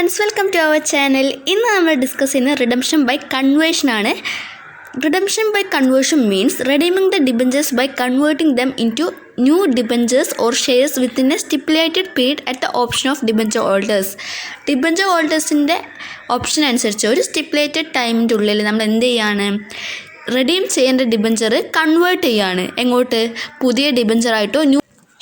Friends, welcome to our channel. ഇന്ന് നമ്മൾ discuss ചെയ്യുന്നത് റിഡംഷൻ ബൈ കൺവേർഷൻ ആണ്. Redemption by conversion means redeeming the debentures by converting them into new debentures or shares within a stipulated period at the option of debenture holders. Debenture ഹോൾഡേഴ്സിൻ്റെ option അനുസരിച്ച് ഒരു stipulated ടൈമിൻ്റെ ഉള്ളിൽ നമ്മൾ എന്ത് ചെയ്യാണ്, redeem ചെയ്യേണ്ട ഡിബഞ്ചർ കൺവേർട്ട് ചെയ്യാണ്. എങ്ങോട്ട്? പുതിയ ഡിബഞ്ചറായിട്ടോ ന്യൂ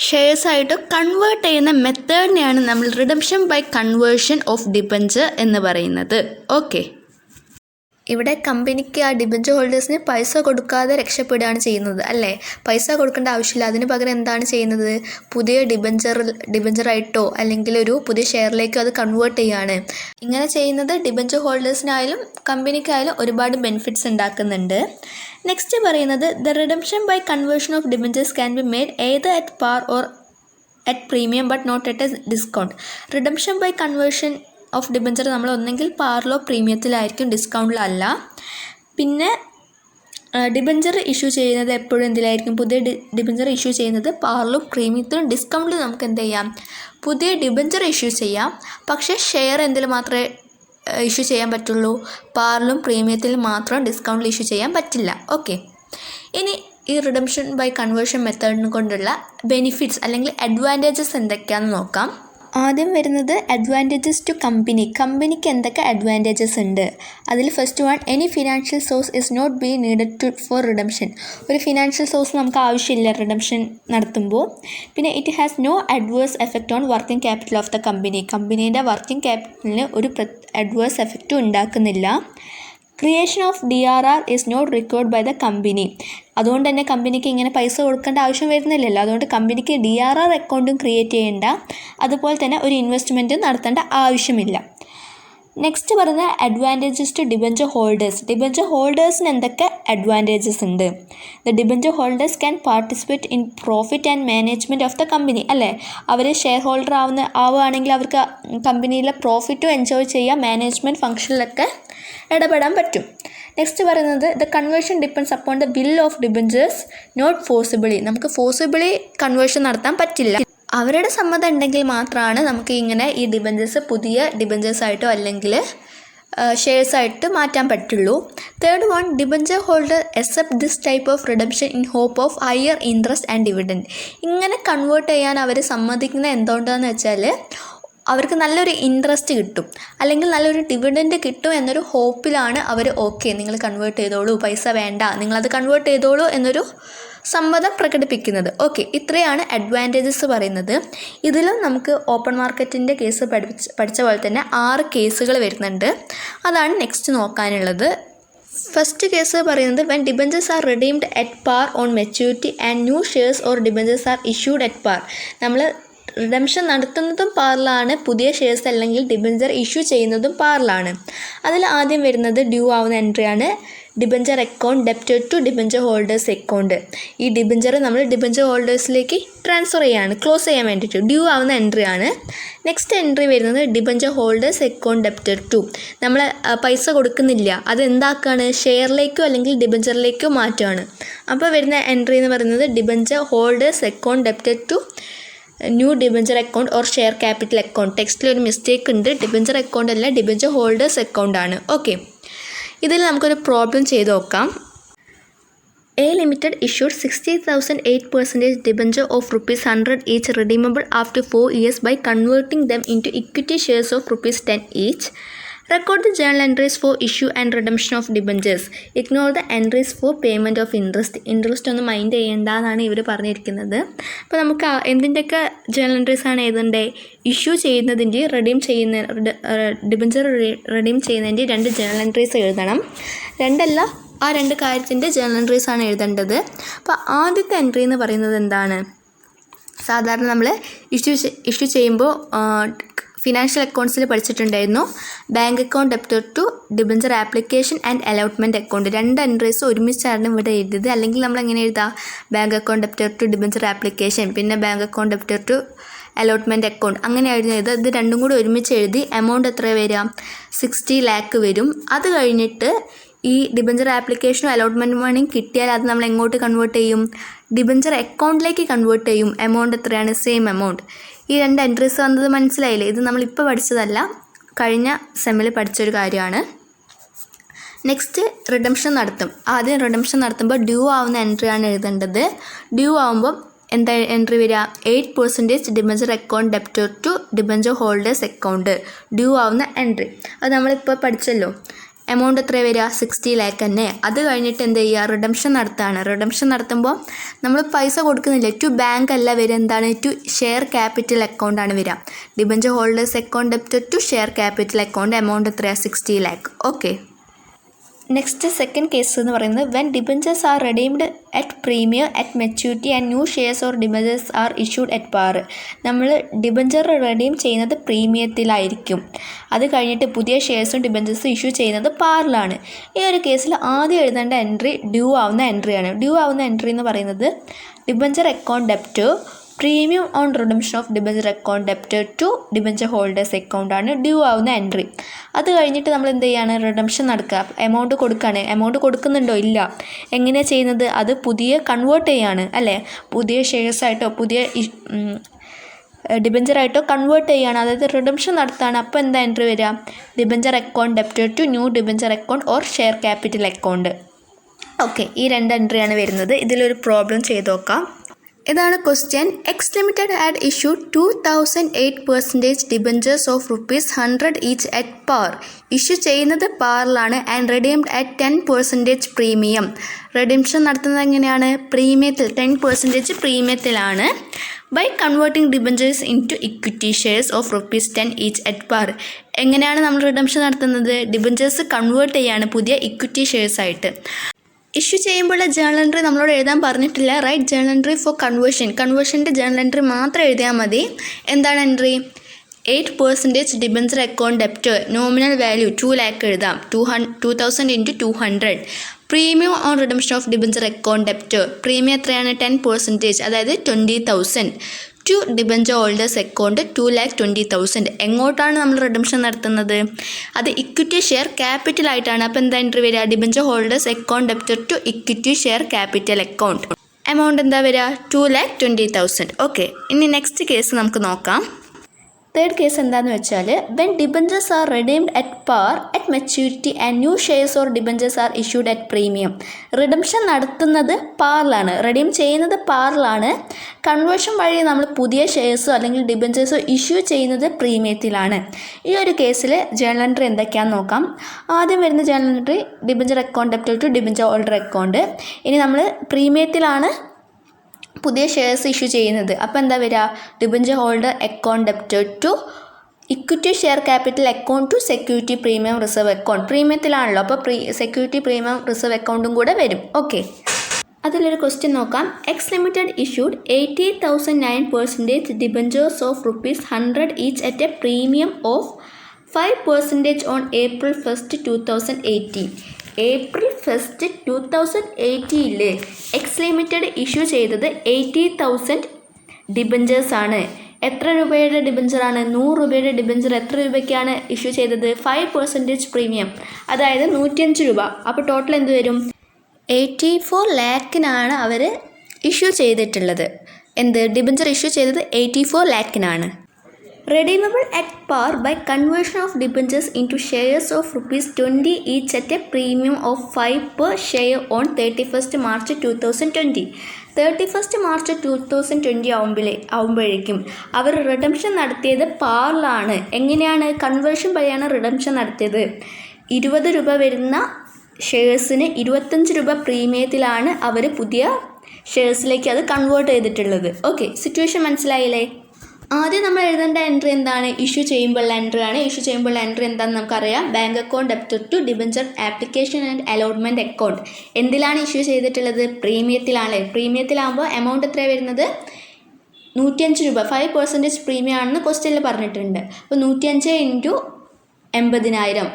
ഷെയർസായിട്ടോ കൺവേർട്ട് ചെയ്യുന്ന മെത്തേഡിനെയാണ് നമ്മൾ redemption by conversion of debenture എന്ന് പറയുന്നത്. ഓക്കെ, ഇവിടെ കമ്പനിക്ക് ആ ഡിബഞ്ചർ ഹോൾഡേഴ്സിന് പൈസ കൊടുക്കാതെ രക്ഷപ്പെടുകയാണ് ചെയ്യുന്നത്, അല്ലേ? പൈസ കൊടുക്കേണ്ട ആവശ്യമില്ല. അതിന് പകരം എന്താണ് ചെയ്യുന്നത്? പുതിയ ഡിബഞ്ചറായിട്ടോ അല്ലെങ്കിൽ ഒരു പുതിയ ഷെയറിലേക്കോ അത് കൺവേർട്ട് ചെയ്യുകയാണ്. ഇങ്ങനെ ചെയ്യുന്നത് ഡിബഞ്ചർ ഹോൾഡേഴ്സിനായാലും കമ്പനിക്കായാലും ഒരുപാട് ബെനിഫിറ്റ്സ് ഉണ്ടാക്കുന്നുണ്ട്. നെക്സ്റ്റ് പറയുന്നത് the redemption by conversion of debentures can be made either at par or at premium but not at a discount. Redemption by conversion of debenture നമ്മൾ ഒന്നെങ്കിൽ പാറിലോ പ്രീമിയത്തിലായിരിക്കും, ഡിസ്കൗണ്ടിലല്ല. പിന്നെ ഡിബഞ്ചർ ഇഷ്യൂ ചെയ്യുന്നത് എപ്പോഴും എന്തിലായിരിക്കും? പുതിയ ഡിബഞ്ചർ ഇഷ്യൂ ചെയ്യുന്നത് പാറിലും പ്രീമിയത്തിലും. ഡിസ്കൗണ്ടിൽ നമുക്ക് എന്ത് ചെയ്യാം? പുതിയ ഡിബഞ്ചർ ഇഷ്യൂ ചെയ്യാം, പക്ഷേ ഷെയർ എന്തിൽ മാത്രമേ ഇഷ്യൂ ചെയ്യാൻ പറ്റുള്ളൂ? പാറിലും പ്രീമിയത്തിലും മാത്രം, ഡിസ്കൗണ്ടിൽ ഇഷ്യൂ ചെയ്യാൻ പറ്റില്ല. ഓക്കെ, ഇനി ഈ റിഡംഷൻ ബൈ കൺവേർഷൻ മെത്തേഡിനെ കൊണ്ടുള്ള ബെനിഫിറ്റ്സ് അല്ലെങ്കിൽ അഡ്വാൻറ്റേജസ് എന്തൊക്കെയാണെന്ന് നോക്കാം. ആദ്യം വരുന്നത് അഡ്വാൻറ്റേജസ് ടു കമ്പനിക്ക് എന്തൊക്കെ അഡ്വാൻറ്റേജസ് ഉണ്ട്. അതിൽ first one, any financial source is not be needed for redemption. ഒരു ഫിനാൻഷ്യൽ സോഴ്സ് നമുക്ക് ആവശ്യമില്ല റിഡംഷൻ നടത്തുമ്പോൾ. പിന്നെ it has no adverse effect on working capital of the കമ്പനീൻ്റെ വർക്കിംഗ് ക്യാപിറ്റലിന് ഒരു അഡ്വേഴ്സ് എഫക്റ്റും ഉണ്ടാക്കുന്നില്ല. Creation of DRR is not required by the company. അതുകൊണ്ട് തന്നെ കമ്പനിക്ക് ഇങ്ങനെ പൈസ കൊടുക്കേണ്ട ആവശ്യം വരുന്നില്ലല്ലോ. അതുകൊണ്ട് കമ്പനിക്ക് DRR അക്കൗണ്ടും ക്രിയേറ്റ് ചെയ്യേണ്ട, അതുപോലെ തന്നെ ഒരു ഇൻവെസ്റ്റ്മെൻറ്റും നടത്തേണ്ട ആവശ്യമില്ല. നെക്സ്റ്റ് പറയുന്ന advantages to debenture holders. Debenture ഹോൾഡേഴ്സിന് എന്തൊക്കെ അഡ്വാൻറ്റേജസ് ഉണ്ട്? The debenture holders can participate in profit and management of the company. അല്ലേ, അവർ ഷെയർ ഹോൾഡർ ആവുകയാണെങ്കിൽ അവർക്ക് കമ്പനിയിലെ പ്രോഫിറ്റും എൻജോയ് ചെയ്യാം, മാനേജ്മെൻറ്റ് ഫംഗ്ഷനിലൊക്കെ ഇടപെടാൻ പറ്റും. നെക്സ്റ്റ് പറയുന്നത് the conversion depends upon the will of debentures not forcibly. നമുക്ക് ഫോഴ്സിബിളി കൺവേർഷൻ നടത്താൻ പറ്റില്ല. അവരുടെ സമ്മതം ഉണ്ടെങ്കിൽ മാത്രമാണ് നമുക്ക് ഇങ്ങനെ ഈ ഡിബഞ്ചേഴ്സ് പുതിയ ഡിബഞ്ചേഴ്സായിട്ടോ അല്ലെങ്കിൽ ഷെയർസായിട്ട് മാറ്റാൻ പറ്റുള്ളൂ. Third one, debenture holder accept this type of redemption in hope of higher interest and dividend. ഇങ്ങനെ കൺവേർട്ട് ചെയ്യാൻ അവർ സമ്മതിക്കുന്നത് എന്തുകൊണ്ടാണെന്ന് വെച്ചാൽ അവർക്ക് നല്ലൊരു ഇൻട്രസ്റ്റ് കിട്ടും അല്ലെങ്കിൽ നല്ലൊരു ഡിവിഡൻഡ് കിട്ടും എന്നൊരു ഹോപ്പിലാണ് അവർ ഓക്കെ നിങ്ങൾ കൺവേർട്ട് ചെയ്തോളൂ, പൈസ വേണ്ട, നിങ്ങളത് കൺവേർട്ട് ചെയ്തോളൂ എന്നൊരു സമ്മതം പ്രകടിപ്പിക്കുന്നത്. ഓക്കെ, ഇത്രയാണ് അഡ്വാൻറ്റേജസ് പറയുന്നത്. ഇതിലും നമുക്ക് ഓപ്പൺ മാർക്കറ്റിൻ്റെ കേസ് പഠിച്ച പോലെ തന്നെ 6 കേസുകൾ വരുന്നുണ്ട്. അതാണ് നെക്സ്റ്റ് നോക്കാനുള്ളത്. ഫസ്റ്റ് കേസ് പറയുന്നത് when debentures are redeemed at par on maturity and new shares or debentures are issued at par. നമ്മൾ റിഡംഷൻ നടത്തുന്നതും പാറിലാണ്, പുതിയ ഷെയർസ് അല്ലെങ്കിൽ ഡിബഞ്ചർ ഇഷ്യൂ ചെയ്യുന്നതും പാറിലാണ്. അതിൽ ആദ്യം വരുന്നത് ഡ്യൂ ആവുന്ന എൻട്രിയാണ് debenture account debited to debenture holders account. ഈ ഡിബഞ്ചർ നമ്മൾ ഡിബഞ്ചർ ഹോൾഡേഴ്സിലേക്ക് ട്രാൻസ്ഫർ ചെയ്യാണ്, ക്ലോസ് ചെയ്യാൻ വേണ്ടിയിട്ട് ഡ്യൂ ആവുന്ന എൻട്രിയാണ്. നെക്സ്റ്റ് എൻട്രി വരുന്നത് debenture holders account debited to. നമ്മൾ പൈസ കൊടുക്കുന്നില്ല, അത് എന്താക്കുകയാണ്? ഷെയറിലേക്കോ അല്ലെങ്കിൽ ഡിബഞ്ചറിലേക്കോ മാറ്റുകയാണ്. അപ്പോൾ വരുന്ന എൻട്രി എന്ന് പറയുന്നത് debenture holders account debited to new debenture account or share capital account. ടെക്സ്റ്റിൽ ഒരു മിസ്റ്റേക്ക് ഉണ്ട്, ഡിബഞ്ചർ അക്കൗണ്ട് അല്ല, ഡിബഞ്ചർ ഹോൾഡേഴ്സ് അക്കൗണ്ടാണ്. ഓക്കെ, ഇതിൽ നമുക്കൊരു പ്രോബ്ലം ചെയ്ത് നോക്കാം. A Limited issued 60,008% debenture of ₹100 each redeemable after 4 years by converting them into equity shares of ₹10 each. Record the journal entries for issue and redemption of debentures. Ignore the entries for payment of interest. Interest ഒന്നും mind ചെയ്യേണ്ടതാണ് ഇവർ പറഞ്ഞിരിക്കുന്നത്. അപ്പോൾ നമുക്ക് എന്തിൻ്റെയൊക്കെ journal entries ആണ് എഴുതേണ്ടത്? Issue ചെയ്യുന്നതിൻ്റെ debenture redeem ചെയ്യുന്നതിൻ്റെ 2 ജേണൽ എൻട്രീസ് എഴുതണം. രണ്ടല്ല, ആ 2 കാര്യത്തിൻ്റെ ജേണൽ എൻട്രീസ് ആണ് എഴുതേണ്ടത്. അപ്പോൾ ആദ്യത്തെ എൻട്രി എന്ന് പറയുന്നത് എന്താണ്? സാധാരണ നമ്മൾ ഇഷ്യൂ ചെയ്യുമ്പോൾ ഫിനാൻഷ്യൽ അക്കൗണ്ട്സിൽ പഠിച്ചിട്ടുണ്ടായിരുന്നു, bank account debited to debenture application and allotment account. 2 entries ഒരുമിച്ചാണ് ഇവിടെ എഴുതിയത്. അല്ലെങ്കിൽ നമ്മൾ എങ്ങനെ എഴുതാം? Bank account debited to debenture application, പിന്നെ bank account debited to allotment account, അങ്ങനെയായിരുന്നു എഴുതുക. ഇത് രണ്ടും കൂടി ഒരുമിച്ച് എഴുതി എമൗണ്ട് എത്ര വരിക? 60 lakh വരും. അത് കഴിഞ്ഞിട്ട് ഈ ഡിബഞ്ചർ ആപ്ലിക്കേഷനും അലോട്ട്മെൻറ്റ് മണിയും കിട്ടിയാൽ അത് നമ്മൾ എങ്ങോട്ട് കൺവേർട്ട് ചെയ്യും? ഡിബഞ്ചർ അക്കൗണ്ടിലേക്ക് കൺവേർട്ട് ചെയ്യും. എമൗണ്ട് എത്രയാണ്? Same amount. ഈ 2 എൻട്രീസ് വന്നത് മനസ്സിലായില്ലേ? ഇത് നമ്മളിപ്പോൾ പഠിച്ചതല്ല, കഴിഞ്ഞ സെമ്മിൽ പഠിച്ചൊരു കാര്യമാണ്. നെക്സ്റ്റ് റിഡംഷൻ നടത്തും. ആദ്യം റിഡംഷൻ നടത്തുമ്പോൾ ഡ്യൂ ആവുന്ന എൻട്രിയാണ് എഴുതേണ്ടത്. ഡ്യൂ ആവുമ്പോൾ എന്താ എൻട്രി വരിക? 8% debenture account debtor to debenture holders account due ആവുന്ന എൻട്രി. അത് നമ്മളിപ്പോൾ പഠിച്ചല്ലോ. എമൗണ്ട് എത്ര വരിക? 60 lakh തന്നെ. അത് കഴിഞ്ഞിട്ട് എന്ത് ചെയ്യുക? റിഡംഷൻ നടത്തുകയാണ്. റിഡംഷൻ നടത്തുമ്പോൾ നമ്മൾ പൈസ കൊടുക്കുന്നില്ല. ടു ബാങ്ക് അല്ല വരിക, എന്താണ്? ടു ഷെയർ ക്യാപിറ്റൽ അക്കൗണ്ടാണ് വരിക. Debenture holders account debtor to share capital account. Amount എത്രയാണ്? 60 lakh. ഓക്കെ. നെക്സ്റ്റ് സെക്കൻഡ് കേസ് എന്ന് പറയുന്നത് when debentures are redeemed at premium at maturity and new shares or debentures are issued at par. നമ്മൾ debenture redeem ചെയ്യുന്നത് പ്രീമിയത്തിലായിരിക്കും. അത് കഴിഞ്ഞിട്ട് പുതിയ ഷെയർസും ഡിബഞ്ചേഴ്സും issue ചെയ്യുന്നത് പാറിലാണ്. ഈ ഒരു കേസിൽ ആദ്യം എഴുതേണ്ട എൻട്രി ഡ്യൂ ആവുന്ന എൻട്രിയാണ്. ഡ്യൂ ആവുന്ന എൻട്രി എന്ന് പറയുന്നത് debenture account debtor premium on redemption of debenture account debtor to debenture holders അക്കൗണ്ടാണ് ഡ്യൂ ആവുന്ന എൻട്രി. അത് കഴിഞ്ഞിട്ട് നമ്മൾ എന്ത് ചെയ്യാണ്? റിഡംഷൻ നടക്കുക. എമൗണ്ട് കൊടുക്കുകയാണ്. എമൗണ്ട് കൊടുക്കുന്നുണ്ടോ? ഇല്ല. എങ്ങനെയാണ് ചെയ്യുന്നത്? അത് പുതിയ കൺവേർട്ട് ചെയ്യാണ് അല്ലേ? പുതിയ ഷെയർസായിട്ടോ പുതിയ ഡിബഞ്ചറായിട്ടോ കൺവേർട്ട് ചെയ്യുകയാണ്. അതായത് റിഡംഷൻ നടത്തുകയാണ്. അപ്പോൾ എന്താ എൻട്രി വരിക? Debenture account debtor to new debenture account or share capital account. Okay, ഈ രണ്ട് എൻട്രിയാണ് വരുന്നത്. ഇതിലൊരു പ്രോബ്ലം ചെയ്ത് നോക്കാം. ഇതാണ് question. X limited had issued 2008% debentures of ₹100 each at par. Issue ചെയ്യുന്നത് പാറിലാണ് and redeemed at 10% premium. Redemption നടത്തുന്നത് എങ്ങനെയാണ്? പ്രീമിയത്തിൽ 10% പ്രീമിയത്തിലാണ്. By converting debentures into equity shares of ₹10 each at par. എങ്ങനെയാണ് നമ്മൾ റിഡംഷൻ നടത്തുന്നത്? ഡിബഞ്ചേഴ്സ് കൺവേർട്ട് ചെയ്യാണ് പുതിയ ഇക്വിറ്റി ഷെയർസായിട്ട്. ഇഷ്യൂ ചെയ്യുമ്പോഴുള്ള ജേണൽ എൻട്രി നമ്മളോട് എഴുതാൻ പറഞ്ഞിട്ടില്ല. റൈറ്റ് ജേണൽ എൻട്രി ഫോർ കൺവേർഷൻ്റെ ജേണൽ എൻട്രി മാത്രം എഴുതിയാൽ മതി. എന്താണ് entry? 8% debenture account debtor nominal value 2 lakh എഴുതാം. 2000 into 200. Premium on redemption of debenture account debtor premium എത്രയാണ്? 10%, അതായത് 20,000 ടു ഡിബഞ്ചർ ഹോൾഡേഴ്സ് അക്കൗണ്ട് 2,20,000. എങ്ങോട്ടാണ് നമ്മൾ റിഡംഷൻ നടത്തുന്നത്? അത് ഇക്വിറ്റി ഷെയർ ക്യാപിറ്റൽ ആയിട്ടാണ്. അപ്പോൾ എന്താ എൻട്രി വരിക? Debenture holders account debtor to equity share capital account. Amount എന്താ വരിക? 2,20,000. ഓക്കെ, ഇനി നെക്സ്റ്റ് കേസ് നമുക്ക് നോക്കാം. തേർഡ് കേസ് എന്താണെന്ന് വെച്ചാൽ when debentures are redeemed at par at maturity and new shares or debentures are issued at premium. Redemption നടത്തുന്നത് പാറിലാണ്, redeem ചെയ്യുന്നത് പാറിലാണ്. കൺവേർഷൻ വഴി നമ്മൾ പുതിയ ഷെയർസോ അല്ലെങ്കിൽ ഡിബഞ്ചേഴ്സോ ഇഷ്യൂ ചെയ്യുന്നത് പ്രീമിയത്തിലാണ്. ഈ ഒരു കേസിൽ ജേണൽ എൻട്രി എന്തൊക്കെയാണെന്ന് നോക്കാം. ആദ്യം വരുന്ന journal entry debenture account debtor to debenture holder account. ഇനി നമ്മൾ പ്രീമിയത്തിലാണ് പുതിയ ഷെയർസ് ഇഷ്യൂ ചെയ്യുന്നത്. അപ്പോൾ എന്താ വരിക? Debenture holder account debtor to equity share capital account to security premium reserve account. പ്രീമിയത്തിലാണല്ലോ, അപ്പോൾ സെക്യൂരിറ്റി പ്രീമിയം റിസർവ് അക്കൗണ്ടും കൂടെ വരും. ഓക്കെ, അതിലൊരു ക്വസ്റ്റ്യൻ നോക്കാം. X limited issued 88,009% debentures of ₹100 each at A premium of 5% on April 1st, 2018. April 1st, 2018 X limited issue ചെയ്തത് 80,000 ഡിബഞ്ചേഴ്സാണ്. എത്ര രൂപയുടെ ഡിബഞ്ചറാണ്? 100 രൂപയുടെ ഡിബഞ്ചർ എത്ര രൂപയ്ക്കാണ് ഇഷ്യൂ ചെയ്തത്? 5% പ്രീമിയം, അതായത് 105 രൂപ. അപ്പോൾ ടോട്ടൽ എന്ത് വരും? 84 lakhനാണ് അവർ ഇഷ്യൂ ചെയ്തിട്ടുള്ളത്. എന്ത് ഡിബഞ്ചർ ഇഷ്യൂ ചെയ്തത്? 84 lakhനാണ്. Redeemable at par by conversion of debentures into shares of ₹20 each at a premium of 5 per share on 31st March 2020. 31st March 2020 ആവുമ്പോഴേക്കും അവർ റിഡംഷൻ നടത്തിയത് പാറിലാണ്. എങ്ങനെയാണ്? കൺവേർഷൻ വഴിയാണ് റിഡംഷൻ നടത്തിയത്. 20 രൂപ വരുന്ന ഷെയർസിന് 25 രൂപ പ്രീമിയത്തിലാണ് അവർ പുതിയ ഷെയർസിലേക്ക് അത് കൺവേർട്ട് ചെയ്തിട്ടുള്ളത്. ഓക്കെ, സിറ്റുവേഷൻ മനസ്സിലായില്ലേ? ആദ്യം നമ്മൾ എഴുതേണ്ട എൻട്രി എന്താണ്? ഇഷ്യൂ ചെയ്യുമ്പോഴുള്ള എൻട്രി ആണ്. ഇഷ്യൂ ചെയ്യുമ്പോഴുള്ള എൻട്രി എന്താണെന്ന് നമുക്കറിയാം. Bank account debtor to debenture application and allotment account. എന്തിലാണ് ഇഷ്യൂ ചെയ്തിട്ടുള്ളത്? പ്രീമിയത്തിലാണ്. പ്രീമിയത്തിലാകുമ്പോൾ എമൗണ്ട് എത്രയാണ് വരുന്നത്? 105 രൂപ. 5% പ്രീമിയം ആണെന്ന് ക്വസ്റ്റ്യനിൽ പറഞ്ഞിട്ടുണ്ട്. അപ്പോൾ 105 into 80,000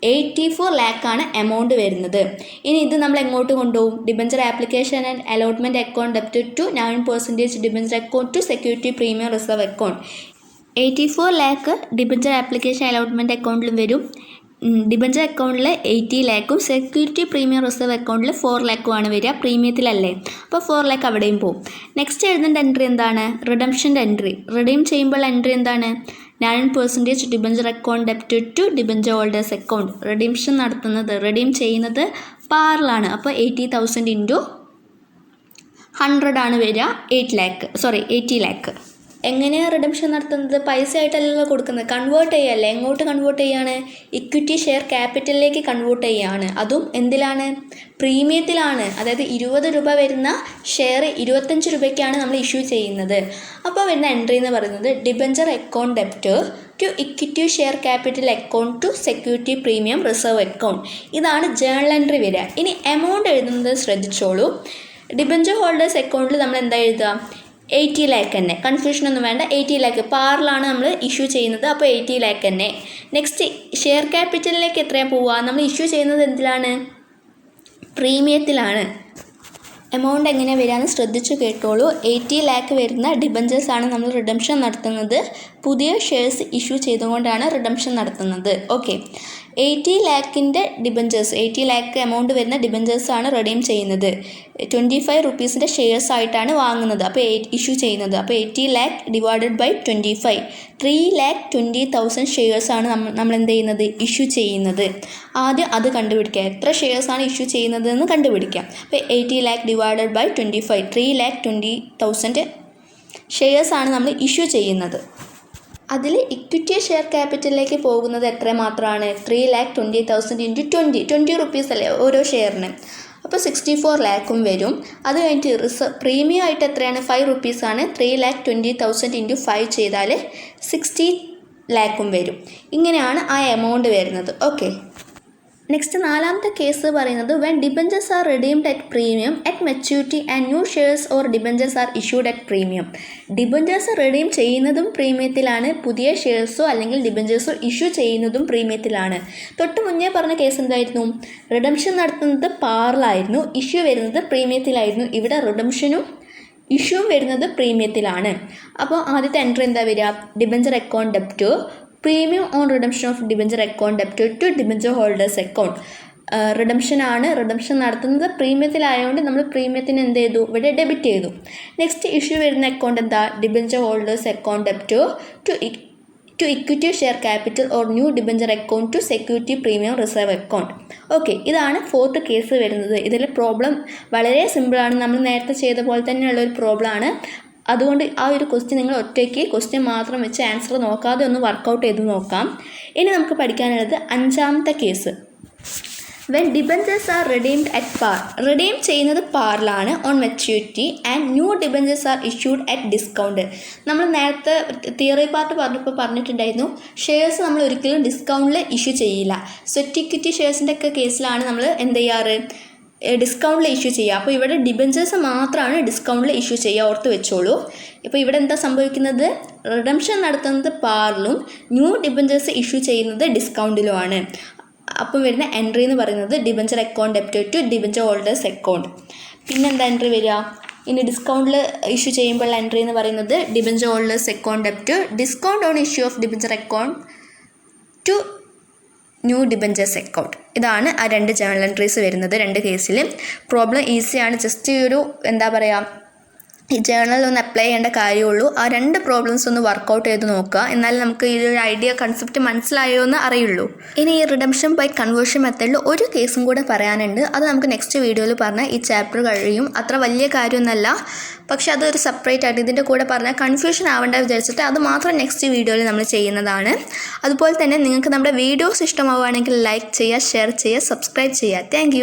84 lakh എമൗണ്ട് വരുന്നത്. ഇനി ഇത് നമ്മൾ എങ്ങോട്ട് കൊണ്ടുപോകും? Debenture application and allotment account debtor to 9% debenture account to security premium reserve account. 84 lakh debenture application allotment അക്കൗണ്ടിലും വരും. ഡിബഞ്ചർ അക്കൗണ്ടിൽ 80 lakhും സെക്യൂരിറ്റി പ്രീമിയം റിസർവ് അക്കൗണ്ടിൽ 4 lakhുമാണ് വരിക. പ്രീമിയത്തിലല്ലേ, അപ്പോൾ 4 lakh അവിടെയും പോകും. നെക്സ്റ്റ് എഴുതേണ്ട എൻട്രി എന്താണ്? റിഡംഷൻ്റെ എൻട്രി. റിഡീം ചെയ്യുമ്പോൾ എൻട്രി എന്താണ്? 9% debenture account debit to debenture holders account. Redeem ചെയ്യുന്നത് പാറിലാണ്. അപ്പോൾ 80,000 ഇൻറ്റു 100 ആണ് വരിക, 80 ലാക്ക്. എങ്ങനെയാണ് റിഡംഷൻ നടത്തുന്നത്? പൈസ ആയിട്ടല്ലല്ലോ കൊടുക്കുന്നത്, കൺവേർട്ട് ചെയ്യല്ലേ. എങ്ങോട്ട് കൺവേർട്ട് ചെയ്യാണ്? ഇക്വിറ്റി ഷെയർ ക്യാപിറ്റലിലേക്ക് കൺവേർട്ട് ചെയ്യുകയാണ്. അതും എന്തിലാണ്? പ്രീമിയത്തിലാണ്. അതായത് 20 രൂപ വരുന്ന ഷെയർ 25 രൂപയ്ക്കാണ് നമ്മൾ ഇഷ്യൂ ചെയ്യുന്നത്. അപ്പോൾ വരുന്ന എൻട്രി എന്ന് പറയുന്നത് debenture account debit to equity share capital account to security premium reserve account. ഇതാണ് ജേണൽ എൻട്രി വരിക. ഇനി എമൗണ്ട് എഴുതുന്നത് ശ്രദ്ധിച്ചോളൂ. ഡിബഞ്ചർ ഹോൾഡേഴ്സ് അക്കൗണ്ടിൽ നമ്മൾ എന്താ എഴുതുക? 80 ലാക്ക് തന്നെ, കൺഫ്യൂഷനൊന്നും വേണ്ട. 80 ലാക്ക് പാറിലാണ് നമ്മൾ ഇഷ്യൂ ചെയ്യുന്നത്, അപ്പോൾ 80 ലാക്ക് തന്നെ. നെക്സ്റ്റ് ഷെയർ ക്യാപിറ്റലിലേക്ക് എത്രയാണ് പോവുക? നമ്മൾ ഇഷ്യൂ ചെയ്യുന്നത് എന്തിലാണ്? പ്രീമിയത്തിലാണ്. എമൗണ്ട് എങ്ങനെ വരികയെന്ന് ശ്രദ്ധിച്ചു കേട്ടോളൂ. 80 ലാക്ക് വരുന്ന ഡിബഞ്ചേഴ്സാണ് നമ്മൾ റിഡംഷൻ നടത്തുന്നത്. പുതിയ ഷെയർസ് ഇഷ്യൂ ചെയ്തുകൊണ്ടാണ് റിഡംഷൻ നടത്തുന്നത്. ഓക്കെ, 80 ലാക്കിൻ്റെ ഡിബഞ്ചേഴ്സ്, 80 ലാക്ക് എമൗണ്ട് വരുന്ന ഡിബഞ്ചേഴ്സാണ് റിഡീം ചെയ്യുന്നത്. 25 റുപ്പീസിൻ്റെ ഷെയർസ് ആയിട്ടാണ് വാങ്ങുന്നത്, അപ്പോൾ ഇഷ്യൂ ചെയ്യുന്നത്. അപ്പോൾ 80 ലാക്ക് ഡിവൈഡഡ് ബൈ 25, 3,20,000 ഷെയർസാണ് നമ്മൾ എന്ത് ചെയ്യുന്നത്? ഇഷ്യൂ ചെയ്യുന്നത്. ആദ്യം അത് കണ്ടുപിടിക്കുക, എത്ര ഷെയർസാണ് ഇഷ്യൂ ചെയ്യുന്നത് എന്ന് കണ്ടുപിടിക്കാം. അപ്പോൾ 80 ലാക്ക് ഡിവൈഡഡ് ബൈ 25, 3,20,000 ഷെയർസാണ് നമ്മൾ ഇഷ്യൂ ചെയ്യുന്നത്. അതിൽ ഇക്വിറ്റി ഷെയർ ക്യാപിറ്റലിലേക്ക് പോകുന്നത് എത്ര മാത്രമാണ്? 3,20,000 ഇൻറ്റു 20 റുപ്പീസ് അല്ലേ ഓരോ ഷെയറിന്, അപ്പോൾ 64 ലാക്കും വരും. അത് കഴിഞ്ഞിട്ട് പ്രീമിയം ആയിട്ട് എത്രയാണ്? 5 റുപ്പീസാണ്. 3,20,000 ഇൻറ്റു 5 ചെയ്താൽ 60 ലാക്കും വരും. ഇങ്ങനെയാണ് ആ എമൗണ്ട് വരുന്നത്. ഓക്കെ, നെക്സ്റ്റ് നാലാമത്തെ കേസ് പറയുന്നത് when debentures are redeemed at premium at maturity and new shares or debentures are issued at premium. Debentures redeem ചെയ്യുന്നതും പ്രീമിയത്തിലാണ്, പുതിയ ഷെയർസോ അല്ലെങ്കിൽ ഡിബഞ്ചേഴ്സോ ഇഷ്യൂ ചെയ്യുന്നതും പ്രീമിയത്തിലാണ്. തൊട്ട് മുന്നേ പറഞ്ഞ കേസ് എന്തായിരുന്നു? റിഡംഷൻ നടത്തുന്നത് പാറിലായിരുന്നു, ഇഷ്യൂ വരുന്നത് പ്രീമിയത്തിലായിരുന്നു. ഇവിടെ റിഡംഷനും ഇഷ്യൂവും വരുന്നത് പ്രീമിയത്തിലാണ്. അപ്പോൾ ആദ്യത്തെ എൻട്രി എന്താ വരിക? Debenture account debit premium on redemption of debenture account debit to debenture holders account. Redemption നടത്തുന്നത് പ്രീമിയത്തിലായതുകൊണ്ട് നമ്മൾ പ്രീമിയത്തിന് എന്ത് ചെയ്തു? ഇവിടെ ഡെബിറ്റ് ചെയ്തു. നെക്സ്റ്റ് ഇഷ്യൂ വരുന്ന അക്കൗണ്ട് എന്താ? Debenture holders account debit to equity share capital or new debenture account to security premium reserve account. Okay, ഇതാണ് ഫോർത്ത് കേസ് വരുന്നത്. ഇതിൽ പ്രോബ്ലം വളരെ സിമ്പിളാണ്, നമ്മൾ നേരത്തെ ചെയ്ത പോലെ തന്നെയുള്ളൊരു പ്രോബ്ലമാണ്. അതുകൊണ്ട് ആ ഒരു ക്വസ്റ്റ്യൻ നിങ്ങൾ ഒറ്റയ്ക്ക് ക്വസ്റ്റ്യൻ മാത്രം വെച്ച് ആൻസർ നോക്കാതെ ഒന്ന് വർക്കൗട്ട് ചെയ്ത് നോക്കാം. ഇനി നമുക്ക് പഠിക്കാനുള്ളത് അഞ്ചാമത്തെ case. When debentures are redeemed at par. Redeem ചെയ്യുന്നത് പാറിലാണ് on maturity and new debentures are issued at discount. നമ്മൾ നേരത്തെ തിയറി പാർട്ട് പറഞ്ഞിട്ടുണ്ടായിരുന്നു, ഷെയർസ് നമ്മൾ ഒരിക്കലും ഡിസ്കൗണ്ടിൽ ഇഷ്യൂ ചെയ്യില്ല. സ്വെറ്റ് ഇക്വിറ്റി ഷെയർസിൻ്റെ ഒക്കെ കേസിലാണ് നമ്മൾ എന്ത് ചെയ്യാറ്? ഡിസ്കൗണ്ടിൽ ഇഷ്യൂ ചെയ്യുക. അപ്പോൾ ഇവിടെ ഡിബഞ്ചേഴ്സ് മാത്രമാണ് ഡിസ്കൗണ്ടിൽ ഇഷ്യൂ ചെയ്യുക, ഓർത്ത് വെച്ചോളൂ. ഇപ്പോൾ ഇവിടെ എന്താ സംഭവിക്കുന്നത്? റിഡംഷൻ നടത്തുന്നത് പാറിലും ന്യൂ ഡിബഞ്ചേഴ്സ് ഇഷ്യൂ ചെയ്യുന്നത് ഡിസ്കൗണ്ടിലുമാണ്. അപ്പം വരുന്ന എൻട്രി എന്ന് പറയുന്നത് debenture account debit to debenture holders account. പിന്നെ എന്താ എൻട്രി വരിക? ഇനി ഡിസ്കൗണ്ടിൽ ഇഷ്യൂ ചെയ്യുമ്പോഴുള്ള എൻട്രി എന്ന് പറയുന്നത് debenture holders account debit discount on issue of debenture account to new debentures account. ഇതാണ് ആ രണ്ട് ജേണൽ എൻട്രീസ് വരുന്നത് രണ്ട് കേസിലും. പ്രോബ്ലം ഈസിയാണ്, ജസ്റ്റ് ഒരു എന്താ പറയുക, ഈ ജേണൽ ഒന്ന് അപ്ലൈ ചെയ്യേണ്ട കാര്യമുള്ളൂ. ആ രണ്ട് പ്രോബ്ലംസ് ഒന്ന് വർക്കൗട്ട് ചെയ്ത് നോക്കുക, എന്നാലും നമുക്ക് ഈ ഒരു ഐഡിയ കൺസെപ്റ്റ് മനസ്സിലായോ എന്ന് അറിയുള്ളൂ. ഇനി ഈ റിഡംഷൻ ബൈ കൺവേർഷൻ മെത്തേഡിൽ ഒരു കേസും കൂടെ പറയാനുണ്ട്. അത് നമുക്ക് നെക്സ്റ്റ് വീഡിയോയിൽ പറഞ്ഞാൽ ഈ ചാപ്റ്റർ കഴിയും. അത്ര വലിയ കാര്യമൊന്നുമല്ല, പക്ഷെ അതൊരു സെപ്പറേറ്റ് ആയിട്ട് ഇതിൻ്റെ കൂടെ പറഞ്ഞാൽ കൺഫ്യൂഷൻ ആവേണ്ട വിചാരിച്ചിട്ട് അത് മാത്രം നെക്സ്റ്റ് വീഡിയോയിൽ നമ്മൾ ചെയ്യുന്നതാണ്. അതുപോലെ തന്നെ നിങ്ങൾക്ക് നമ്മുടെ വീഡിയോസ് ഇഷ്ടമാവുകയാണെങ്കിൽ ലൈക്ക് ചെയ്യുക, ഷെയർ ചെയ്യുക, സബ്സ്ക്രൈബ് ചെയ്യുക. താങ്ക്